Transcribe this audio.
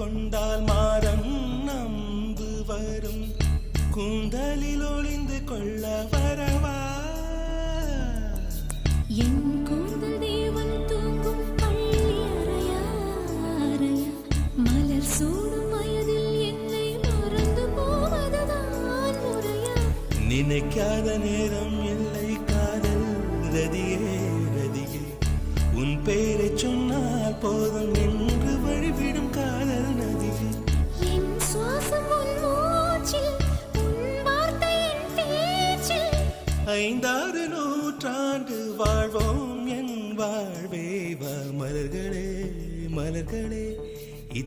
கொண்டால் மாறம் நம்பு வரும் கூந்தலில் ஒளிந்து கொள்ள வரவா என் கூந்தல் தேவன் தூங்கும் பள்ளி அறையா அறையா மலர் சூடும் வயதில் என்னை மறந்து போவதுதான் முறையா நினைக்காத நேரம் இல்லை காதல் ரதியே ரதியே உன் பேரை சொன்னால் போதும் என்று வழிவிடும் காதல் நதியே என் சுவாசம் உன் மூச்சில் உன் வார்த்தை என் பேச்சில் 5-6 நூற்றாண்டு வாழ்வோம் என் வாழ்வே வா மலர்களே மலர்களே